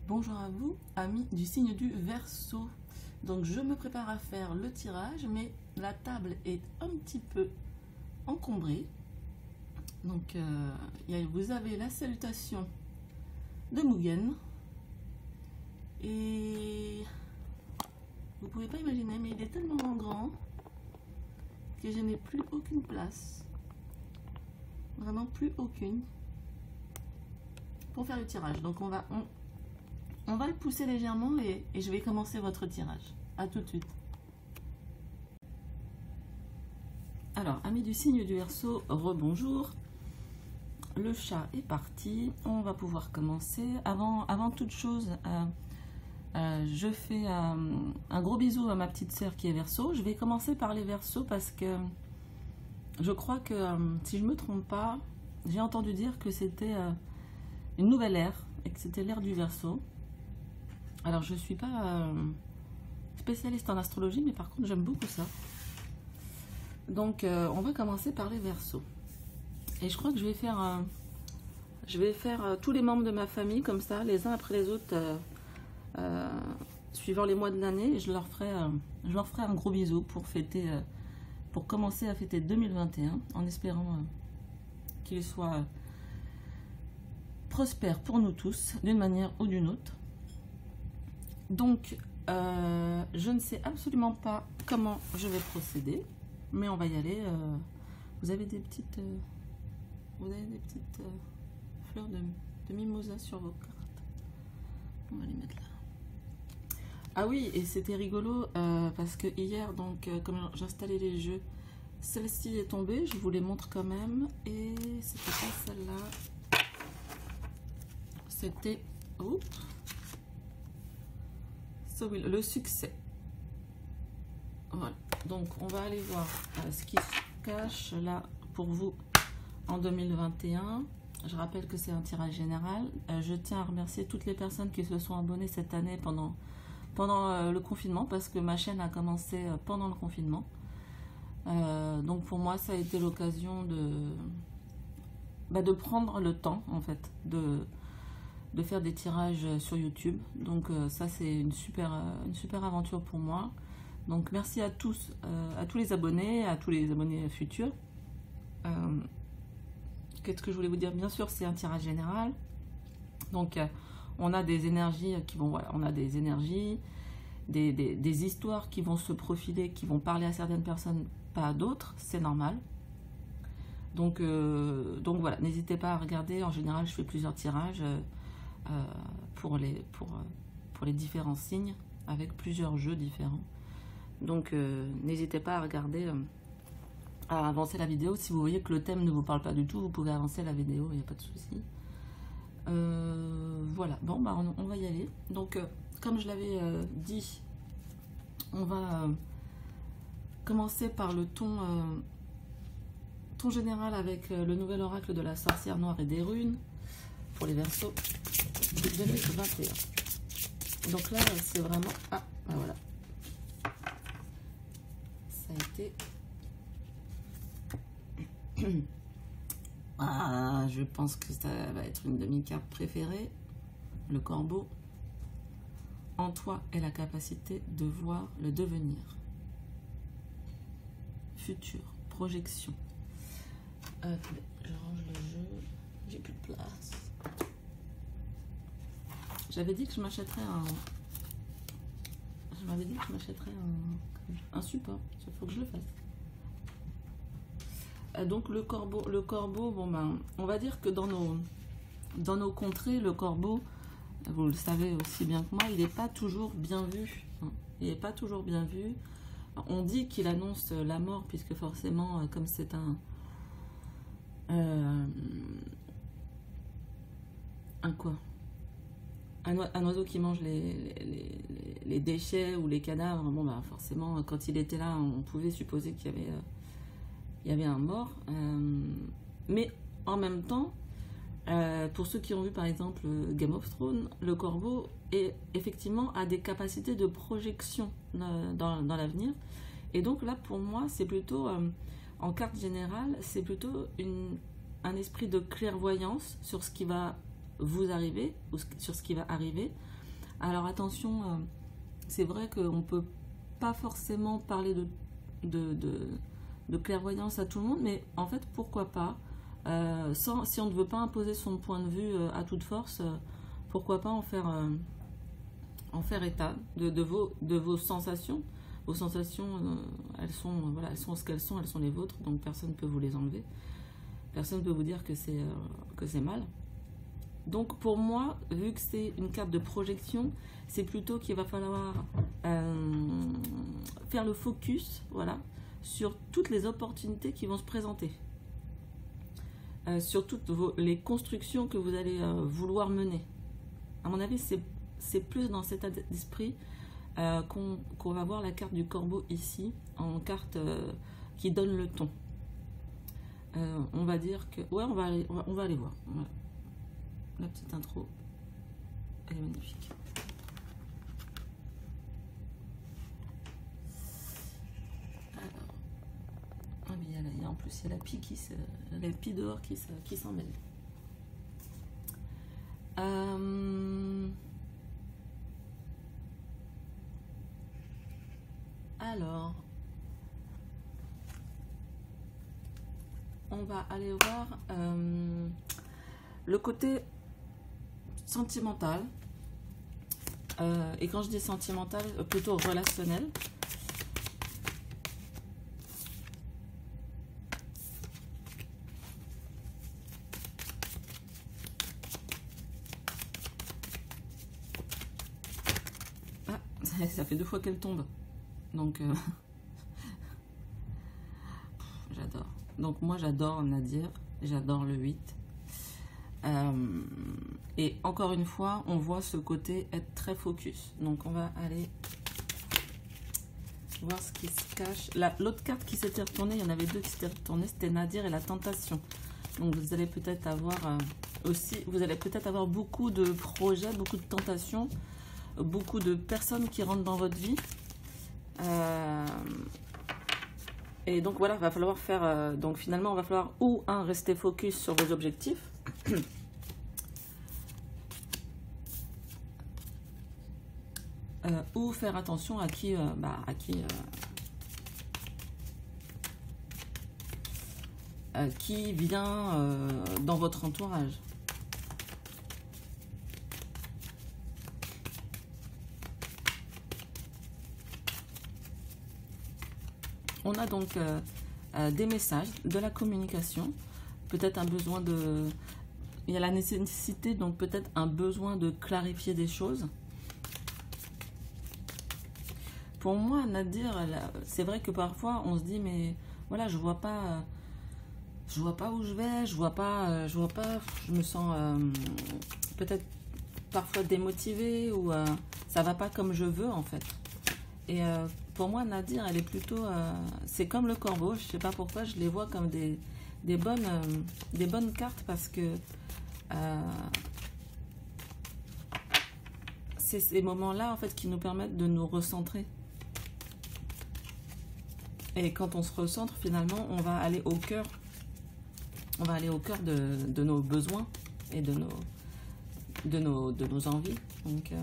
Bonjour à vous, amis du signe du Verseau. Donc je me prépare à faire le tirage, mais la table est un petit peu encombrée. Donc vous avez la salutation de Mugen. Et vous pouvez pas imaginer, mais il est tellement grand que je n'ai plus aucune place. Vraiment plus aucune pour faire le tirage. Donc on va le pousser légèrement et je vais commencer votre tirage. A tout de suite. Alors, amis du signe du Verseau, rebonjour. Le chat est parti. On va pouvoir commencer. Avant toute chose, je fais un gros bisou à ma petite sœur qui est Verseau. Je vais commencer par les Verseaux parce que je crois que, si je ne me trompe pas, j'ai entendu dire que c'était une nouvelle ère et que c'était l'ère du Verseau. Alors, je ne suis pas spécialiste en astrologie, mais par contre, j'aime beaucoup ça. Donc, on va commencer par les Verseaux. Et je crois que je vais faire tous les membres de ma famille, comme ça, les uns après les autres, suivant les mois de l'année. Et je leur ferai un gros bisou pour fêter, pour commencer à fêter 2021, en espérant qu'il soit prospère pour nous tous, d'une manière ou d'une autre. Donc, je ne sais absolument pas comment je vais procéder, mais on va y aller. Vous avez des petites, fleurs de mimosa sur vos cartes. On va les mettre là. Ah oui, et c'était rigolo parce que hier, donc, comme j'installais les jeux, celle-ci est tombée. Je vous les montre quand même. Et c'était pas celle-là. C'était... Oups. Le succès. Voilà, donc on va aller voir ce qui se cache là pour vous en 2021. Je rappelle que c'est un tirage général. Je tiens à remercier toutes les personnes qui se sont abonnées cette année pendant le confinement, parce que ma chaîne a commencé pendant le confinement. Donc pour moi ça a été l'occasion de prendre le temps en fait de faire des tirages sur YouTube. Donc ça c'est une super aventure pour moi. Donc merci à tous les abonnés, à tous les abonnés futurs. Qu'est-ce que je voulais vous dire? Bien sûr, c'est un tirage général. Donc on a des énergies qui vont, voilà, on a des énergies, des histoires qui vont se profiler, qui vont parler à certaines personnes, pas à d'autres, c'est normal. Donc voilà, n'hésitez pas à regarder. En général, je fais plusieurs tirages pour les différents signes, avec plusieurs jeux différents. Donc n'hésitez pas à regarder, à avancer la vidéo. Si vous voyez que le thème ne vous parle pas du tout, vous pouvez avancer la vidéo, il n'y a pas de souci. Voilà, bon bah on va y aller. Donc comme je l'avais dit, on va commencer par le ton général avec le nouvel oracle de la sorcière noire et des runes pour les Verseaux de 2021. Donc là c'est vraiment... Ah, bah voilà. Ça a été... Ah, je pense que ça va être une de mes cartes préférées. Le corbeau. En toi est la capacité de voir le devenir. Futur. Projection. Attendez, je range le jeu. J'ai plus de place. J'avais dit que je m'achèterais un support. Il faut que je le fasse. Donc le corbeau, bon ben, on va dire que dans nos contrées, le corbeau, vous le savez aussi bien que moi, il n'est pas toujours bien vu. Il n'est pas toujours bien vu. On dit qu'il annonce la mort, puisque forcément, comme c'est un oiseau qui mange les déchets ou les cadavres, bon ben forcément, quand il était là, on pouvait supposer qu'il y avait un mort. Mais en même temps, pour ceux qui ont vu par exemple Game of Thrones, le corbeau effectivement a des capacités de projection dans l'avenir. Et donc là, pour moi, c'est plutôt, en carte générale, c'est plutôt un esprit de clairvoyance sur ce qui va vous arriver, ou sur ce qui va arriver. Alors attention, c'est vrai qu'on ne peut pas forcément parler de clairvoyance à tout le monde, mais en fait, pourquoi pas, si on ne veut pas imposer son point de vue à toute force, pourquoi pas en faire état de vos sensations. Vos sensations, elles sont ce qu'elles sont les vôtres, donc personne ne peut vous les enlever. Personne ne peut vous dire que c'est mal. Donc pour moi, vu que c'est une carte de projection, c'est plutôt qu'il va falloir faire le focus, voilà, sur toutes les opportunités qui vont se présenter. Sur toutes les constructions que vous allez vouloir mener. À mon avis, c'est plus dans cet état d'esprit qu'on va voir la carte du corbeau ici, en carte qui donne le ton. On va dire que... Ouais, on va aller voir. Voilà. La petite intro, elle est magnifique. Alors, ah mais en plus il y a la pie dehors qui s'en mêle. Alors, on va aller voir le côté sentimental. Et quand je dis sentimental, plutôt relationnel. Ah, ça fait 2 fois qu'elle tombe. Donc, j'adore. Donc, moi, j'adore Nadir. J'adore le 8. Et encore une fois, on voit ce côté être très focus. Donc, on va aller voir ce qui se cache. L'autre carte qui s'était retournée, il y en avait 2 qui s'étaient retournées, c'était Nadir et la tentation. Donc, vous allez peut-être avoir beaucoup de projets, beaucoup de tentations, beaucoup de personnes qui rentrent dans votre vie. Et donc voilà, va falloir faire. Donc finalement, on va falloir ou rester focus sur vos objectifs. Ou faire attention à qui vient dans votre entourage. On a donc des messages, de la communication, peut-être un besoin de... Il y a la nécessité, donc peut-être un besoin de clarifier des choses. Pour moi, Nadir, c'est vrai que parfois on se dit, mais voilà, je vois pas où je vais, je me sens peut-être parfois démotivée ou ça va pas comme je veux en fait. Et pour moi, Nadir, elle est plutôt... c'est comme le corbeau, je sais pas pourquoi, je les vois comme des bonnes cartes parce que c'est ces moments-là en fait qui nous permettent de nous recentrer. Et quand on se recentre, finalement, on va aller au cœur. On va aller au cœur de nos besoins et de nos envies. Donc,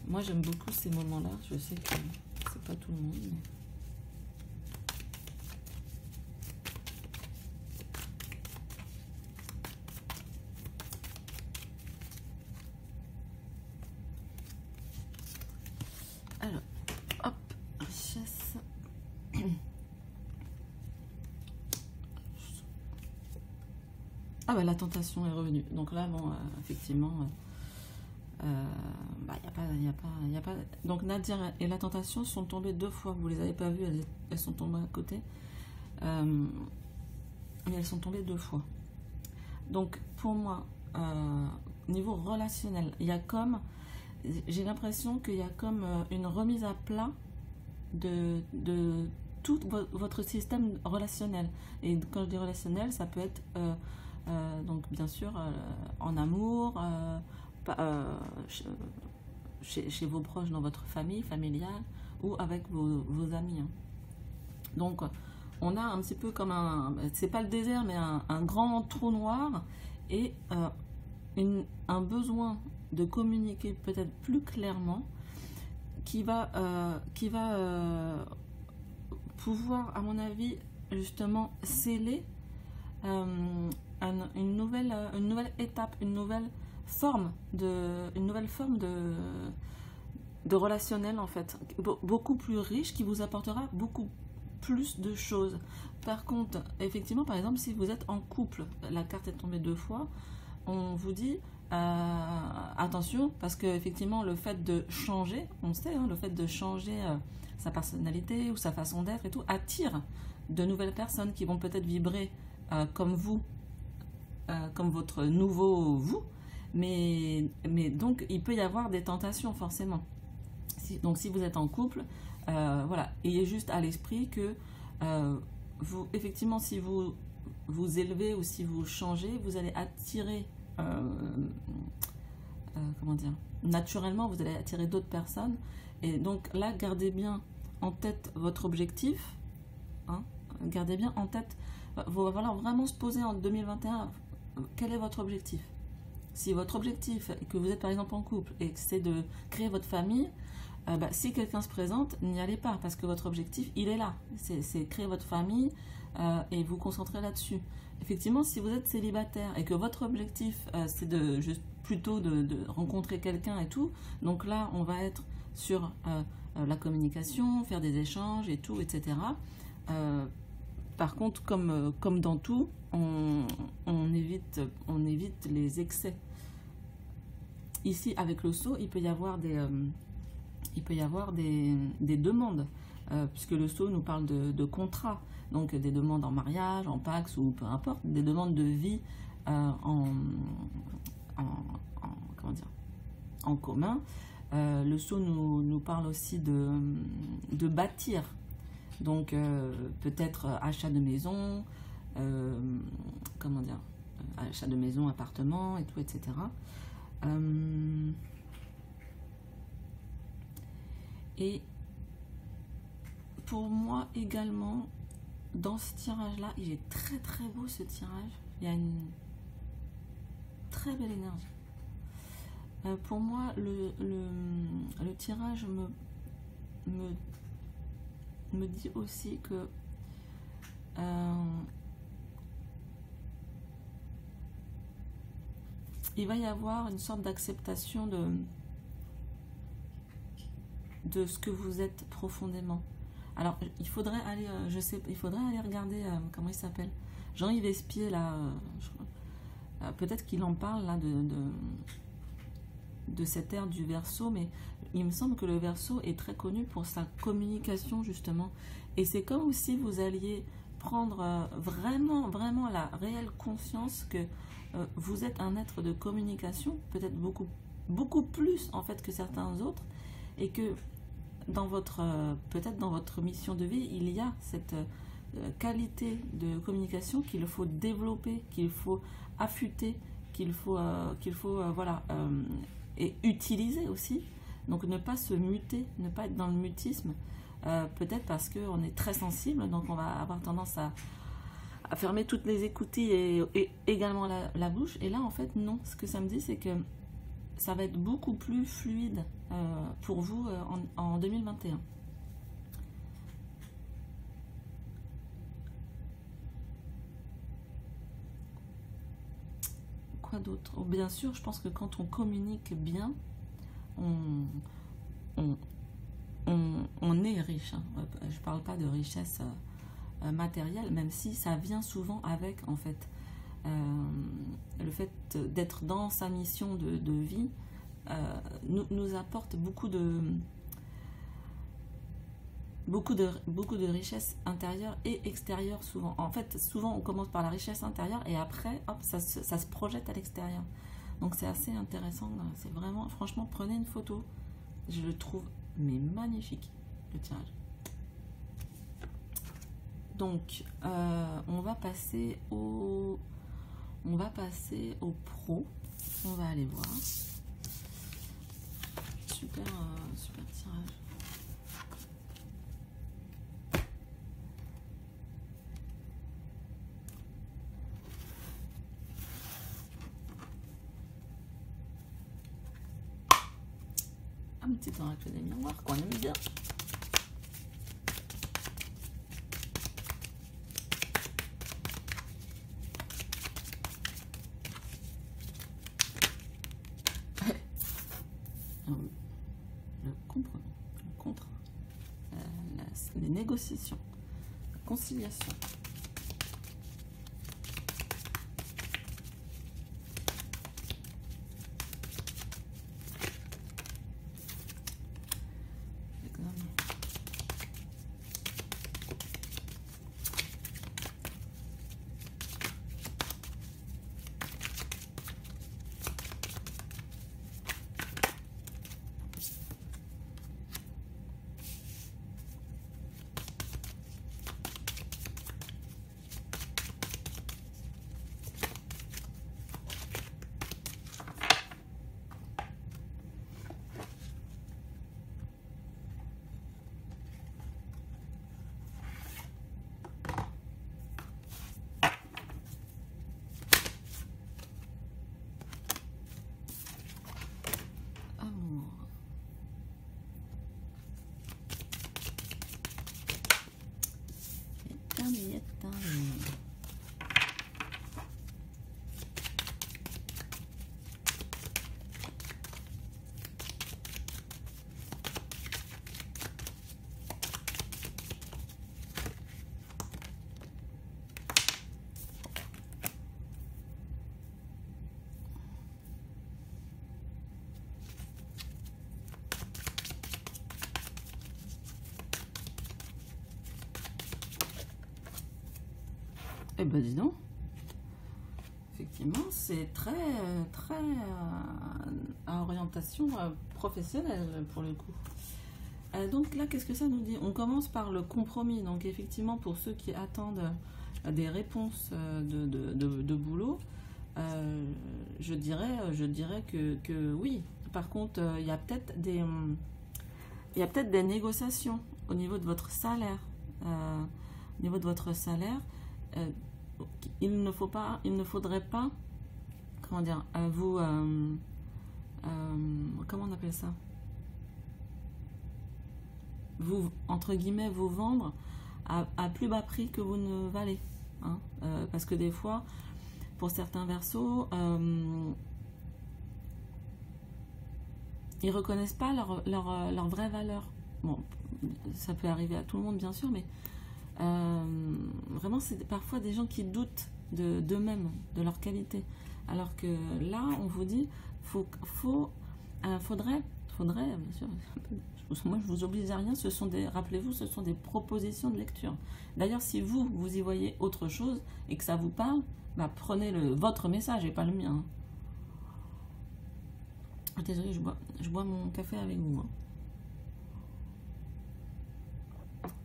moi, j'aime beaucoup ces moments-là. Je sais que c'est pas tout le monde. Mais... Alors, hop, richesse. Ah bah la tentation est revenue. Donc là, bon, effectivement, y a pas. Donc Nadir et la tentation sont tombées 2 fois. Vous les avez pas vues, elles sont tombées à côté. Mais elles sont tombées 2 fois. Donc pour moi, niveau relationnel, il y a comme, j'ai l'impression qu'il y a comme une remise à plat de tout votre système relationnel. Et quand je dis relationnel, ça peut être donc bien sûr en amour, chez vos proches, dans votre famille familiale ou avec vos amis. Hein. Donc on a un petit peu comme c'est pas le désert, mais un grand trou noir et un besoin de communiquer peut-être plus clairement qui va pouvoir, à mon avis, justement sceller une nouvelle étape, une nouvelle forme de relationnel en fait, beaucoup plus riche, qui vous apportera beaucoup plus de choses. Par contre, effectivement, par exemple, si vous êtes en couple, la carte est tombée 2 fois, on vous dit attention, parce que effectivement le fait de changer, on sait, hein, le fait de changer sa personnalité ou sa façon d'être et tout attire de nouvelles personnes qui vont peut-être vibrer comme vous, comme votre nouveau vous, mais donc il peut y avoir des tentations forcément. Donc si vous êtes en couple, voilà, ayez juste à l'esprit que vous, effectivement, si vous vous élevez ou si vous changez, vous allez attirer, comment dire, naturellement, vous allez attirer d'autres personnes. Et donc là, gardez bien en tête votre objectif. Hein, gardez bien en tête, voilà, vraiment se poser en 2021, quel est votre objectif. Si votre objectif, que vous êtes par exemple en couple et que c'est de créer votre famille, si quelqu'un se présente, n'y allez pas, parce que votre objectif, il est là. C'est créer votre famille et vous concentrer là-dessus. Effectivement, si vous êtes célibataire et que votre objectif, c'est plutôt de rencontrer quelqu'un et tout, donc là, on va être sur la communication, faire des échanges et tout, etc. Par contre, comme dans tout, on évite les excès. Ici, avec le sceau, il peut y avoir des demandes, puisque le sceau nous parle de contrat, donc des demandes en mariage, en pax ou peu importe, des demandes de vie comment dire, en commun. Le sceau nous parle aussi de bâtir, donc peut-être achat de maison, comment dire, achat de maison, appartement et tout, etc. Et pour moi également, dans ce tirage-là, il est très très beau ce tirage. Il y a une très belle énergie. Pour moi, le tirage me dit aussi que il va y avoir une sorte d'acceptation de ce que vous êtes profondément. Alors, il faudrait aller, il faudrait aller regarder, comment il s'appelle, Jean-Yves Espier, là, peut-être qu'il en parle, là, de cette ère du Verseau, mais il me semble que le Verseau est très connu pour sa communication, justement. Et c'est comme si vous alliez prendre vraiment, vraiment la réelle conscience que vous êtes un être de communication, peut-être beaucoup, beaucoup plus, en fait, que certains autres, et que peut-être dans votre mission de vie, il y a cette qualité de communication qu'il faut développer, qu'il faut affûter, qu'il faut voilà, et utiliser aussi. Donc ne pas se muter, ne pas être dans le mutisme, peut-être parce qu'on est très sensible, donc on va avoir tendance à fermer toutes les écoutilles et également la bouche. Et là, en fait, non. Ce que ça me dit, c'est que ça va être beaucoup plus fluide pour vous en 2021. Quoi d'autre? Bien sûr, je pense que quand on communique bien, on est riche. Hein. Je ne parle pas de richesse matérielle, même si ça vient souvent avec, en fait, le fait d'être dans sa mission de vie nous apporte beaucoup de richesse intérieure et extérieure souvent. En fait, souvent on commence par la richesse intérieure et après, hop, ça se projette à l'extérieur. Donc c'est assez intéressant. C'est vraiment, franchement, prenez une photo. Je le trouve mais magnifique, le tirage. Donc, on va passer au pro. On va aller voir. Super, super tirage. un petit oracle des miroirs qu'on aime bien. Le compromis, le contrat, les négociations, la conciliation. Eh ben dis donc, effectivement, c'est très à orientation professionnelle pour le coup. Donc là, qu'est-ce que ça nous dit? On commence par le compromis. Donc effectivement, pour ceux qui attendent des réponses de boulot, je dirais que oui. Par contre, il y a peut-être des négociations au niveau de votre salaire. Au niveau de votre salaire, il ne faudrait pas, comment dire, comment on appelle ça, vous, entre guillemets, vous vendre à plus bas prix que vous ne valez, hein, parce que des fois, pour certains versos, ils reconnaissent pas leur vraie valeur. Bon, ça peut arriver à tout le monde, bien sûr, mais vraiment, c'est parfois des gens qui doutent d'eux-mêmes, de leur qualité. Alors que là, on vous dit, faudrait, bien sûr, moi je vous oblige à rien, rappelez-vous, ce sont des propositions de lecture. D'ailleurs, si vous y voyez autre chose et que ça vous parle, bah, prenez votre message et pas le mien. Désolée, je bois mon café avec vous.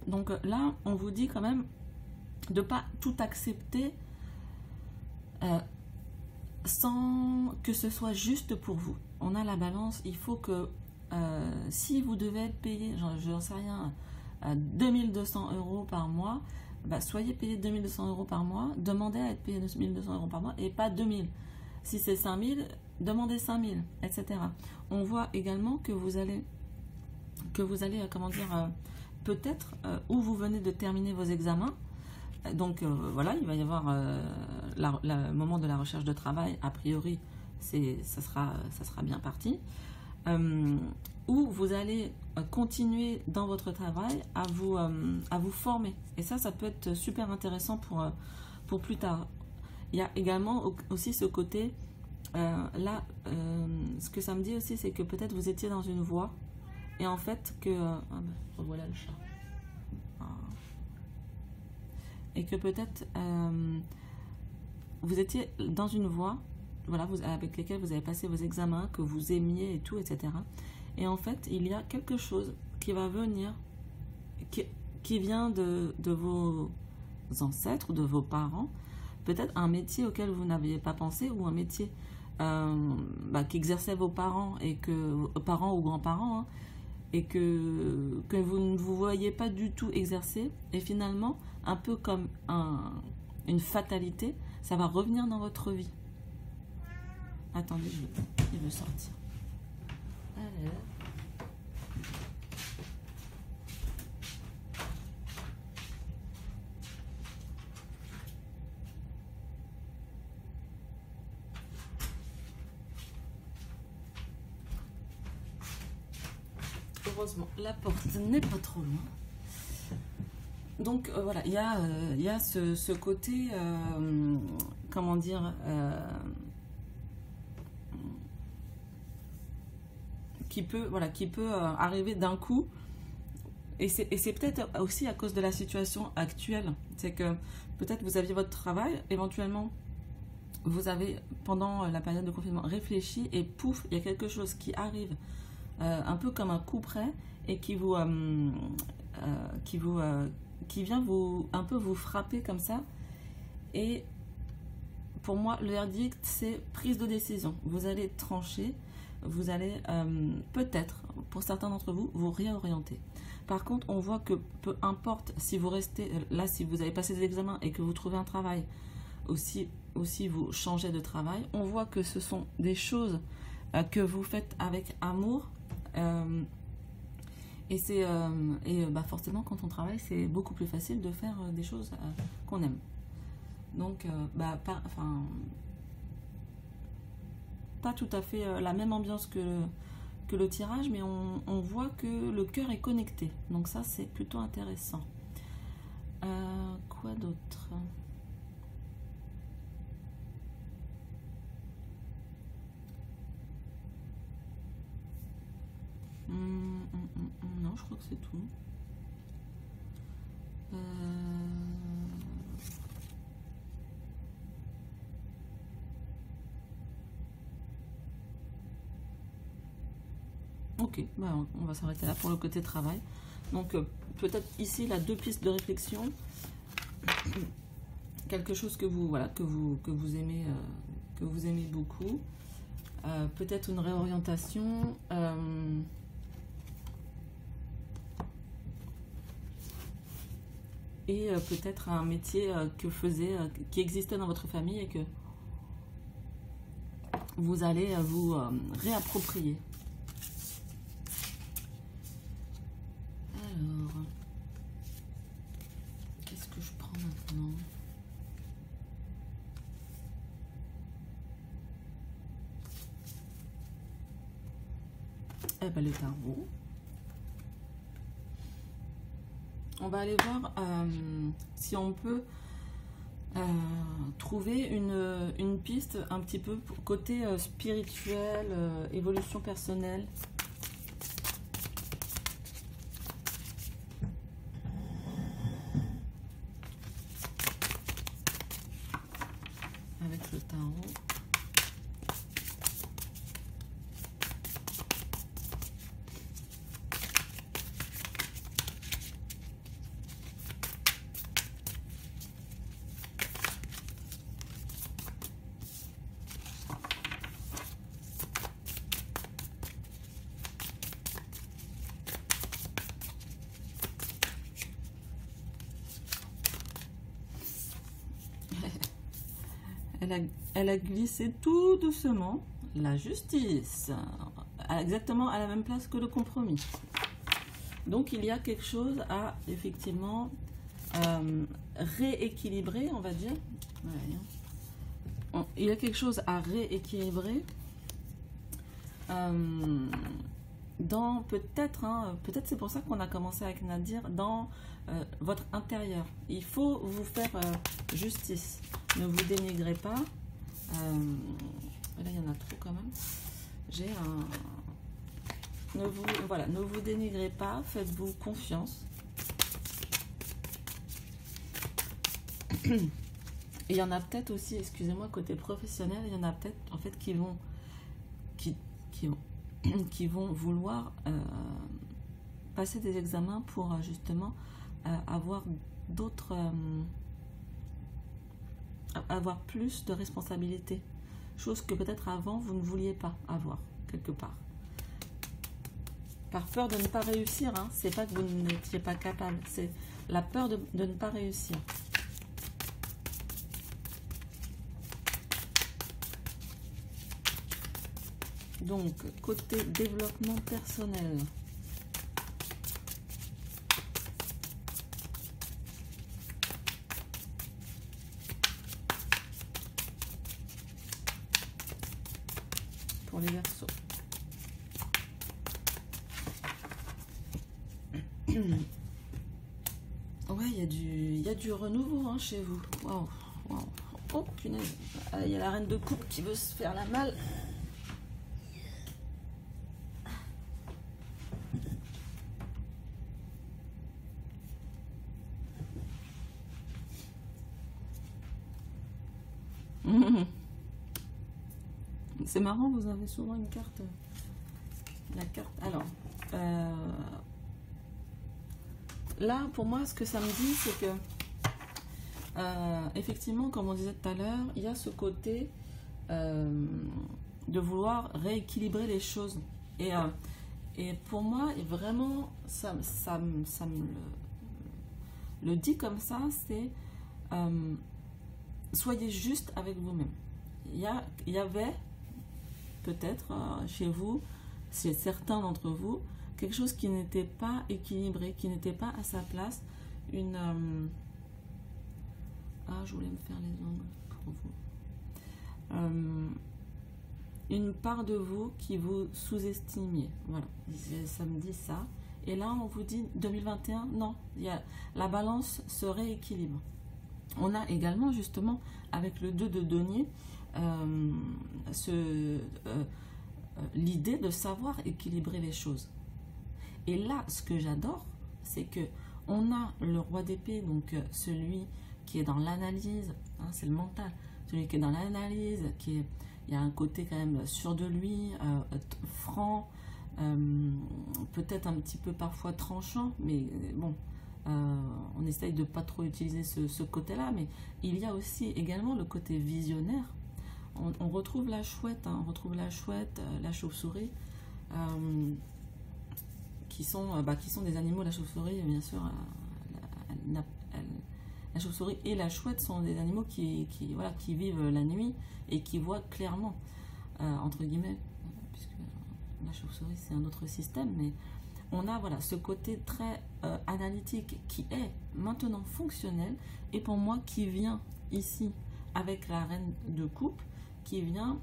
Donc là, on vous dit quand même de ne pas tout accepter sans que ce soit juste pour vous. On a la balance, il faut que si vous devez être payé, je n'en sais rien, 2200 € par mois, bah, soyez payé 2200 € par mois, demandez à être payé 2200 € par mois et pas 2000. Si c'est 5000, demandez 5000, etc. On voit également que vous allez comment dire, peut-être où vous venez de terminer vos examens. Donc voilà, il va y avoir le moment de la recherche de travail, a priori, ça sera bien parti. Où vous allez continuer dans votre travail à vous former. Et ça peut être super intéressant pour plus tard. Il y a également aussi ce côté, là, ce que ça me dit aussi, c'est que peut-être vous étiez dans une voie, et en fait voilà le chat. Et que peut-être vous étiez dans une voie, voilà, avec laquelle vous avez passé vos examens, que vous aimiez et tout, etc. Et en fait, il y a quelque chose qui va venir, qui vient de vos ancêtres ou de vos parents, peut-être un métier auquel vous n'aviez pas pensé, ou un métier qu'exerçaient vos parents, parents ou grands-parents, hein, et que vous ne vous voyez pas du tout exercer, et finalement, un peu comme une fatalité, ça va revenir dans votre vie. Attendez, il veut sortir. Alors, heureusement, la porte n'est pas trop loin. Donc voilà, il y a ce côté, comment dire, qui peut arriver d'un coup. Et c'est peut-être aussi à cause de la situation actuelle. C'est que peut-être vous aviez votre travail, éventuellement vous avez, pendant la période de confinement, réfléchi et pouf, il y a quelque chose qui arrive un peu comme un coup près et qui vient un peu vous frapper comme ça. Et pour moi, le verdict, c'est prise de décision. Vous allez trancher, vous allez peut-être, pour certains d'entre vous, vous réorienter. Par contre, on voit que peu importe si vous restez là, si vous avez passé des examens et que vous trouvez un travail, aussi vous changez de travail, on voit que ce sont des choses que vous faites avec amour. Et forcément, quand on travaille, c'est beaucoup plus facile de faire des choses qu'on aime. Donc, pas tout à fait la même ambiance que le tirage, mais on voit que le cœur est connecté. Donc ça, c'est plutôt intéressant. Quoi d'autre ? Non, je crois que c'est tout. Ok, on va s'arrêter là pour le côté travail. Donc peut-être ici, là, 2 pistes de réflexion. Quelque chose que vous aimez beaucoup. Peut-être une réorientation. Et peut-être un métier qui existait dans votre famille et que vous allez vous réapproprier. Alors, qu'est-ce que je prends maintenant ? Le tarot. On va aller voir si on peut trouver une piste un petit peu côté spirituel, évolution personnelle. Avec le tarot. Elle a glissé tout doucement. La justice, exactement à la même place que le compromis. Donc il y a quelque chose à effectivement rééquilibrer, on va dire. Il y a quelque chose à rééquilibrer dans peut-être c'est pour ça qu'on a commencé avec Nadir, dans votre intérieur. Il faut vous faire justice. Ne vous dénigrez pas. Là, il y en a trop quand même. Ne vous dénigrez pas. Faites-vous confiance. Et il y en a peut-être aussi, excusez-moi, côté professionnel, il y en a peut-être en fait qui vont vouloir passer des examens pour justement avoir plus de responsabilités, chose que peut-être avant vous ne vouliez pas avoir quelque part, par peur de ne pas réussir, hein. C'est pas que vous n'étiez pas capable, c'est la peur de ne pas réussir. Donc côté développement personnel, pour les Verseaux. Ouais, il y a du renouveau hein, chez vous. Waouh, waouh. Oh punaise, il y a la reine de coupe qui veut se faire la malle. C'est marrant, vous avez souvent une carte. La carte. Alors, là, pour moi, ce que ça me dit, c'est que effectivement, comme on disait tout à l'heure, il y a ce côté de vouloir rééquilibrer les choses. Et pour moi, vraiment, ça me le dit comme ça, c'est soyez juste avec vous-même. Il y avait peut-être chez vous, chez certains d'entre vous, quelque chose qui n'était pas équilibré, qui n'était pas à sa place. Ah, je voulais me faire les ongles pour vous. Une part de vous qui vous sous-estimiez. Voilà, ça me dit ça. Et là, on vous dit 2021, non, la balance se rééquilibre. On a également, justement, avec le 2 de denier, l'idée de savoir équilibrer les choses. Et là, ce que j'adore, c'est que on a le roi d'épée, donc celui qui est dans l'analyse, hein, c'est le mental, celui qui est dans l'analyse, il y a un côté quand même sûr de lui, franc, peut-être un petit peu parfois tranchant, mais bon, on essaye de pas trop utiliser ce côté-là, mais il y a aussi également le côté visionnaire. On retrouve la chouette, hein, on retrouve la chouette, la chauve-souris, qui sont des animaux. La chauve-souris, bien sûr, la chauve-souris et la chouette sont des animaux qui vivent la nuit et qui voient clairement, entre guillemets, puisque la chauve-souris c'est un autre système, mais on a ce côté très analytique qui est maintenant fonctionnel, et pour moi qui vient ici avec la reine de coupe, qui vient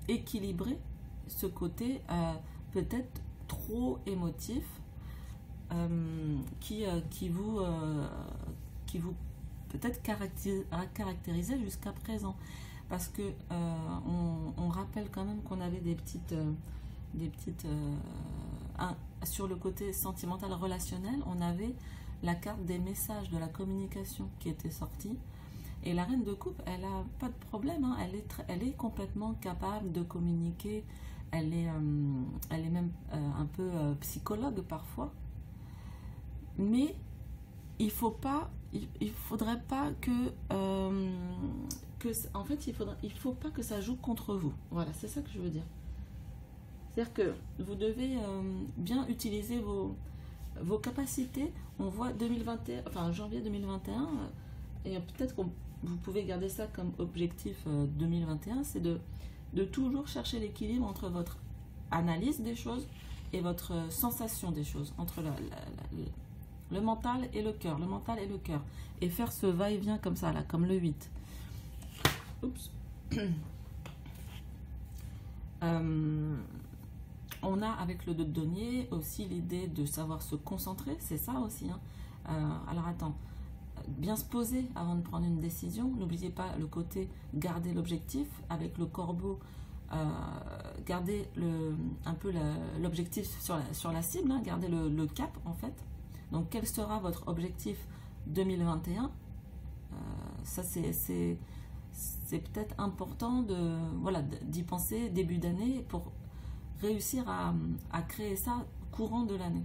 équilibrer ce côté peut-être trop émotif qui vous peut-être caractérisait jusqu'à présent, parce que on rappelle quand même qu'on avait des petites sur le côté sentimental relationnel, on avait la carte des messages, de la communication qui était sortie. Et la reine de coupe, elle a pas de problème, hein. Elle est complètement capable de communiquer. Elle est même un peu psychologue parfois. Mais il faudrait pas en fait, il faut pas que ça joue contre vous. Voilà, c'est ça que je veux dire. C'est-à-dire que vous devez bien utiliser vos capacités. On voit 2021, enfin janvier 2021, et peut-être que vous pouvez garder ça comme objectif 2021, c'est de toujours chercher l'équilibre entre votre analyse des choses et votre sensation des choses, entre le mental et le cœur, et faire ce va-et-vient comme ça, là, comme le 8. Oups. On a avec le 2 de denier aussi l'idée de savoir se concentrer, c'est ça aussi, hein. Alors attends, bien se poser avant de prendre une décision. N'oubliez pas le côté garder l'objectif avec le corbeau, garder un peu l'objectif sur la cible, hein, garder le cap en fait. Donc quel sera votre objectif 2021? Ça c'est peut-être important d'y penser début d'année pour réussir à créer ça courant de l'année.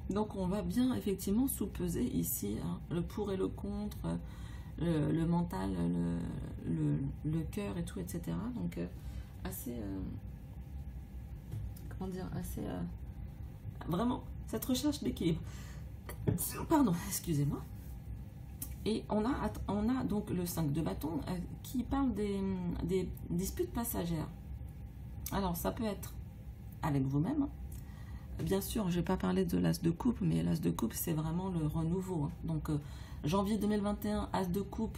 Donc on va bien effectivement sous-peser ici, hein, le pour et le contre, le mental, le cœur et tout, etc. Donc assez, comment dire, assez, vraiment cette recherche d'équilibre. Pardon, excusez-moi. Et on a donc le 5 de bâton qui parle des disputes passagères. Alors ça peut être avec vous-même, hein. Bien sûr, je ne vais pas parler de l'as de coupe, mais l'as de coupe, c'est vraiment le renouveau, hein. Donc, janvier 2021, as de coupe,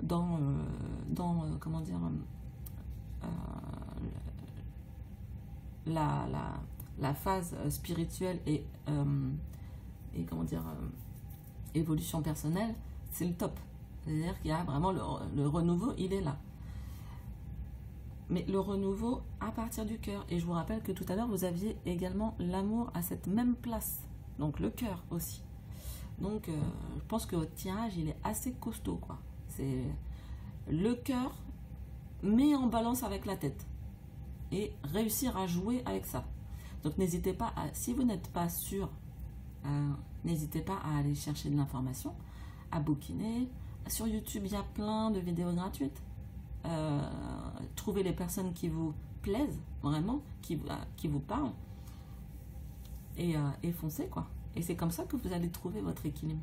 comment dire, euh, la phase spirituelle et comment dire, évolution personnelle, c'est le top. C'est-à-dire qu'il y a vraiment le renouveau, il est là. Mais le renouveau à partir du cœur. Et je vous rappelle que tout à l'heure, vous aviez également l'amour à cette même place. Donc le cœur aussi. Donc je pense que votre tirage, il est assez costaud, quoi. C'est le cœur, mais en balance avec la tête. Et réussir à jouer avec ça. Donc n'hésitez pas, si vous n'êtes pas sûr, n'hésitez pas à aller chercher de l'information, à bouquiner. Sur YouTube, il y a plein de vidéos gratuites. Trouvez les personnes qui vous plaisent, vraiment, qui vous parlent, et foncez, quoi. Et c'est comme ça que vous allez trouver votre équilibre.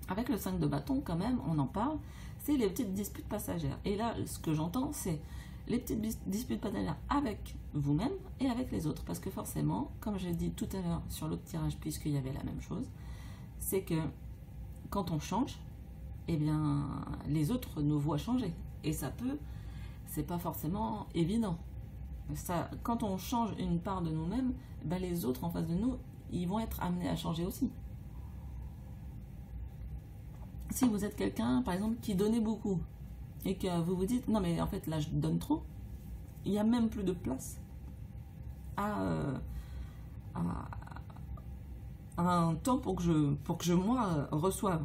Avec le 5 de bâton, quand même, on en parle, c'est les petites disputes passagères. Et là, ce que j'entends, c'est les petites disputes passagères avec vous-même et avec les autres. Parce que forcément, comme je l'ai dit tout à l'heure sur l'autre tirage, puisqu'il y avait la même chose, c'est que quand on change, eh bien, les autres nous voient changer. Et ça peut, c'est pas forcément évident. Ça, quand on change une part de nous-mêmes, ben les autres en face de nous, ils vont être amenés à changer aussi. Si vous êtes quelqu'un, par exemple, qui donnait beaucoup, et que vous vous dites, non mais en fait là je donne trop, il n'y a même plus de place à un temps pour que je moi reçoive.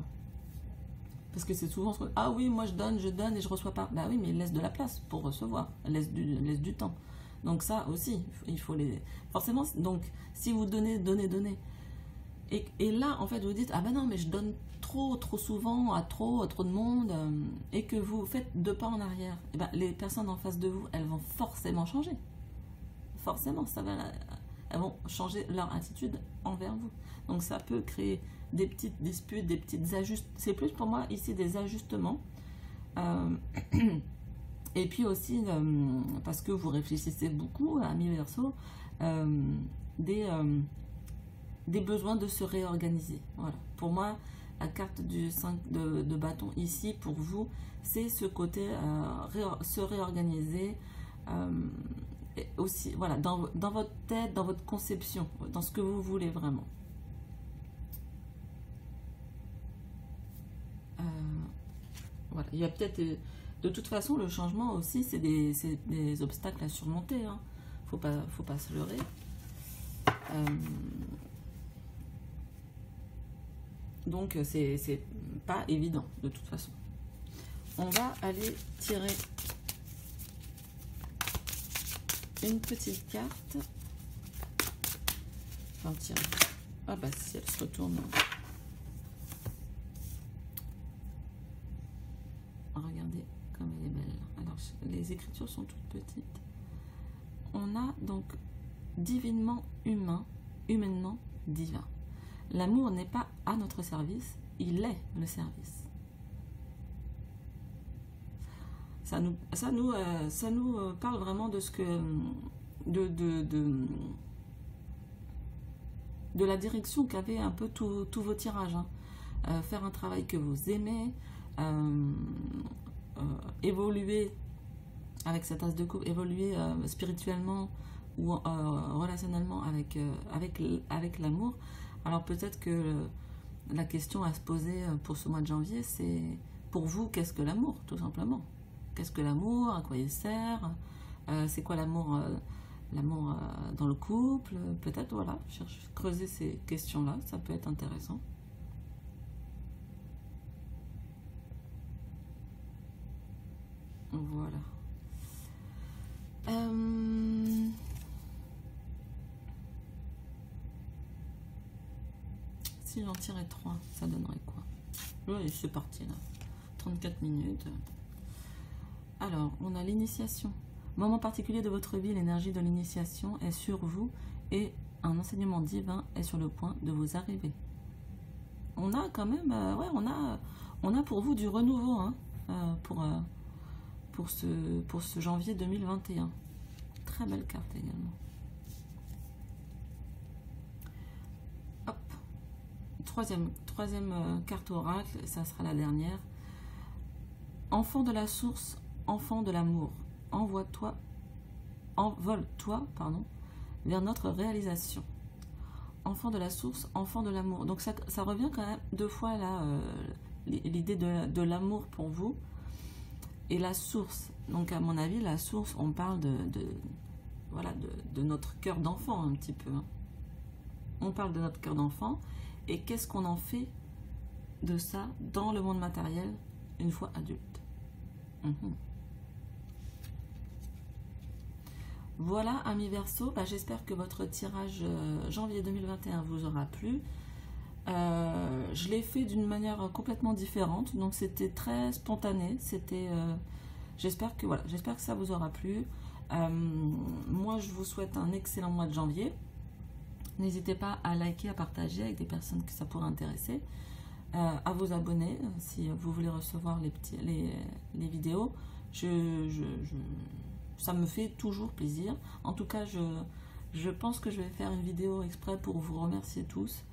Parce que c'est souvent, ah oui, moi je donne et je reçois pas. Bah oui, mais laisse de la place pour recevoir, laisse du temps. Donc ça aussi, il faut les... Forcément, donc si vous donnez, et là, en fait, vous dites, ah ben non, mais je donne trop souvent à trop de monde, et que vous faites 2 pas en arrière, et ben, les personnes en face de vous, elles vont forcément changer. Forcément, elles vont changer leur attitude envers vous. Donc ça peut créer des petites disputes, des petites ajustements. C'est plus pour moi ici des ajustements. Et puis aussi, parce que vous réfléchissez beaucoup, amis Verseau, des besoins de se réorganiser. Voilà. Pour moi, la carte du 5 de bâton ici, pour vous, c'est ce côté se réorganiser, aussi, voilà, dans votre tête, dans votre conception, dans ce que vous voulez vraiment. Voilà. Il y a peut-être, de toute façon, le changement aussi, c'est des obstacles à surmonter. Hein. Faut pas se leurrer. Donc, c'est pas évident, de toute façon. On va aller tirer une petite carte. Enfin, tirer. Ah bah, si elle se retourne... Regardez comme elle est belle. Alors, les écritures sont toutes petites. On a donc divinement humain, humainement divin. L'amour n'est pas à notre service, il est le service. Ça nous parle vraiment de ce que de la direction qu'avaient un peu tous vos tirages. Hein. Faire un travail que vous aimez. Évoluer avec cette as de coupe, évoluer spirituellement ou relationnellement avec l'amour. Alors peut-être que la question à se poser pour ce mois de janvier, c'est pour vous, qu'est-ce que l'amour, tout simplement? Qu'est-ce que l'amour? À quoi il sert? C'est quoi l'amour dans le couple? Peut-être, voilà, creuser ces questions-là, ça peut être intéressant. Voilà. Si j'en tirais 3, ça donnerait quoi? Oui, c'est parti là. 34 minutes. Alors, on a l'initiation. Moment particulier de votre vie, l'énergie de l'initiation est sur vous et un enseignement divin est sur le point de vous arriver. On a quand même, ouais, on a pour vous du renouveau, hein, pour ce janvier 2021. Très belle carte également. Hop. Troisième carte oracle, ça sera la dernière. Enfant de la source, enfant de l'amour, envole-toi, pardon, vers notre réalisation. Enfant de la source, enfant de l'amour. Donc ça revient quand même 2 fois là, l'idée de l'amour pour vous. Et la source, donc à mon avis, la source, on parle voilà, de notre cœur d'enfant un petit peu. Hein. On parle de notre cœur d'enfant. Et qu'est-ce qu'on en fait de ça dans le monde matériel une fois adulte? Voilà, amis Verseau, j'espère que votre tirage janvier 2021 vous aura plu. Je l'ai fait d'une manière complètement différente, donc c'était très spontané. J'espère que ça vous aura plu. Moi, je vous souhaite un excellent mois de janvier. N'hésitez pas à liker, à partager avec des personnes que ça pourrait intéresser, à vous abonner si vous voulez recevoir les vidéos. Ça me fait toujours plaisir. En tout cas, je pense que je vais faire une vidéo exprès pour vous remercier tous.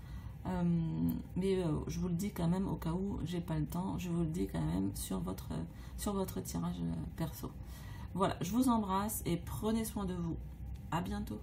Mais je vous le dis quand même, au cas où j'ai pas le temps, je vous le dis quand même sur votre tirage perso. Voilà, je vous embrasse et prenez soin de vous. À bientôt.